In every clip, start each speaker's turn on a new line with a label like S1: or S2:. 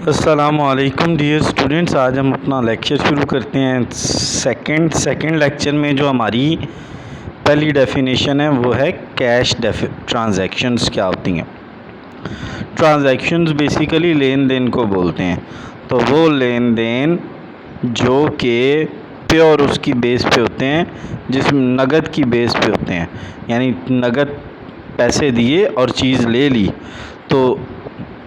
S1: السلام علیکم dear students, آج ہم اپنا لیکچر شروع کرتے ہیں۔ سیکنڈ لیکچر میں جو ہماری پہلی ڈیفینیشن ہے وہ ہے کیش ٹرانزیکشنز کیا ہوتی ہیں۔ ٹرانزیکشنز بیسیکلی لین دین کو بولتے ہیں، تو وہ لین دین جو کہ پیور اس کی بیس پہ ہوتے ہیں، جس میں نگد کی بیس پہ ہوتے ہیں، یعنی نگد پیسے دیے اور چیز لے لی، تو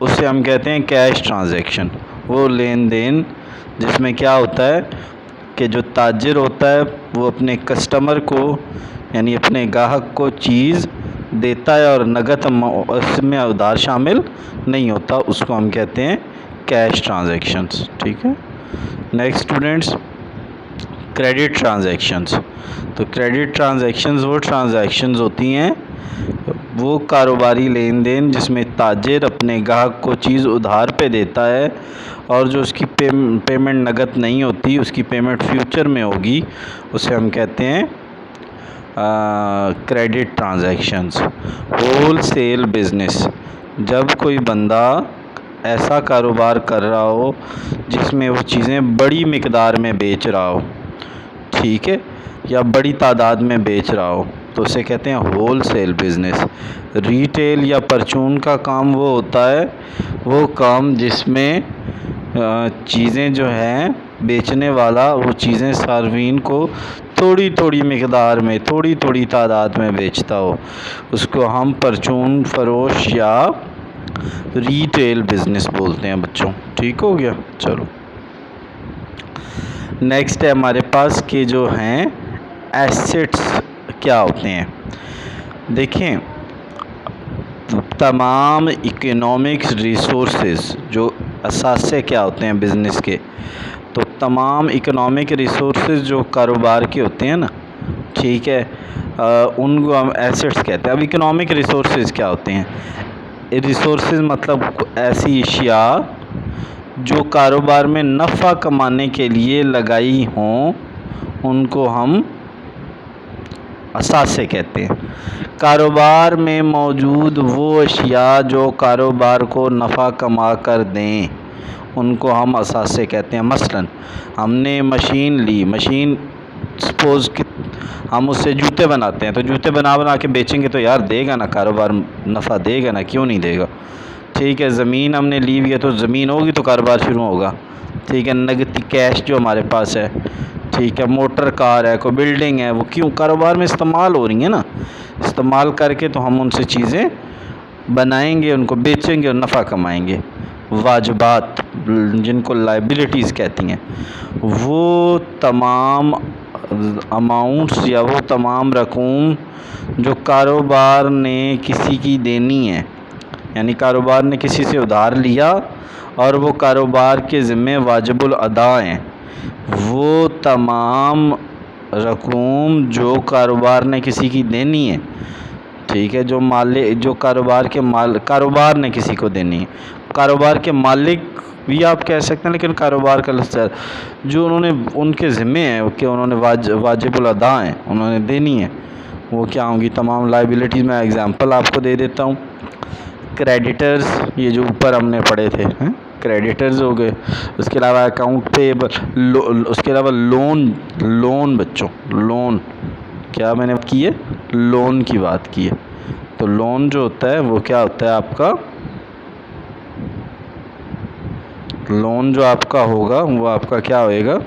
S1: اس سے ہم کہتے ہیں کیش ٹرانزیکشن۔ وہ لین دین جس میں کیا ہوتا ہے کہ جو تاجر ہوتا ہے وہ اپنے کسٹمر کو یعنی اپنے گاہک کو چیز دیتا ہے اور نگد اس میں ادھار شامل نہیں ہوتا، اس کو ہم کہتے ہیں کیش ٹرانزیکشنز۔ ٹھیک ہے، نیکسٹ اسٹوڈنٹس، کریڈٹ ٹرانزیکشنز۔ تو کریڈٹ ٹرانزیکشنز وہ ٹرانزیکشنز ہوتی ہیں، وہ کاروباری لین دین جس میں تاجر اپنے گاہک کو چیز ادھار پہ دیتا ہے اور جو اس کی پیمنٹ نگد نہیں ہوتی، اس کی پیمنٹ فیوچر میں ہوگی، اسے ہم کہتے ہیں credit transactions. Wholesale business, جب کوئی بندہ ایسا کاروبار کر رہا ہو جس میں وہ چیزیں بڑی مقدار میں بیچ رہا ہو، ٹھیک ہے، یا بڑی تعداد میں بیچ رہا ہو، تو اسے کہتے ہیں ہول سیل بزنس۔ ریٹیل یا پرچون کا کام وہ ہوتا ہے، وہ کام جس میں چیزیں جو ہیں بیچنے والا وہ چیزیں صارفین کو تھوڑی تھوڑی مقدار میں تھوڑی تھوڑی تعداد میں بیچتا ہو، اس کو ہم پرچون فروش یا ریٹیل بزنس بولتے ہیں بچوں۔ ٹھیک ہو گیا، چلو نیکسٹ ہے ہمارے پاس کہ جو ہیں ایسٹس کیا ہوتے ہیں۔ دیکھیں، تمام اکنامکس ریسورسز جو اثاثے کیا ہوتے ہیں بزنس کے، تو تمام اکنامک ریسورسز جو کاروبار کے ہوتے ہیں نا، ٹھیک ہے، ان کو ہم ایسٹس کہتے ہیں۔ اب اکنامک ریسورسز کیا ہوتے ہیں؟ ریسورسز مطلب ایسی اشیاء جو کاروبار میں نفع کمانے کے لیے لگائی ہوں، ان کو ہم اثاثے کہتے ہیں۔ کاروبار میں موجود وہ اشیاء جو کاروبار کو نفع کما کر دیں، ان کو ہم اثاثے کہتے ہیں۔ مثلاً ہم نے مشین لی، مشین سپوز کہ ہم اس سے جوتے بناتے ہیں، تو جوتے بنا کے بیچیں گے تو یار دے گا نا، کاروبار نفع دے گا نا، کیوں نہیں دے گا؟ ٹھیک ہے، زمین ہم نے لی ہوئی ہے تو زمین ہوگی تو کاروبار شروع ہوگا۔ ٹھیک ہے، نقدی کیش جو ہمارے پاس ہے، ٹھیک ہے، موٹر کار ہے، کوئی بلڈنگ ہے، وہ کیوں کاروبار میں استعمال ہو رہی ہیں نا، استعمال کر کے تو ہم ان سے چیزیں بنائیں گے، ان کو بیچیں گے اور نفع کمائیں گے۔ واجبات جن کو لائبلٹیز کہتی ہیں، وہ تمام اماؤنٹس یا وہ تمام رقوم جو کاروبار نے کسی کی دینی ہے، یعنی کاروبار نے کسی سے ادھار لیا اور وہ کاروبار کے ذمے واجب الادا ہیں، وہ تمام رقوم جو کاروبار نے کسی کی دینی ہے، ٹھیک ہے، جو کاروبار نے کسی کو دینی ہے، کاروبار کے مالک بھی آپ کہہ سکتے ہیں، لیکن کاروبار کا لفظ جو انہوں نے ان کے ذمے ہیں کہ انہوں نے واجب الادا ہیں، انہوں نے دینی ہے، وہ کیا ہوں گی؟ تمام لائبلٹیز۔ میں ایگزامپل آپ کو دے دیتا ہوں۔ کریڈیٹرز، یہ جو اوپر ہم نے پڑھے تھے، کریڈیٹرز ہو گئے۔ اس کے علاوہ اکاؤنٹ پیبل، اس کے علاوہ لون بچوں، لون کیا میں نے کی ہے؟ لون کی بات کی ہے۔ تو لون جو ہوتا ہے وہ کیا ہوتا ہے آپ کا؟ لون جو آپ کا ہوگا وہ آپ کا کیا ہوئے گا؟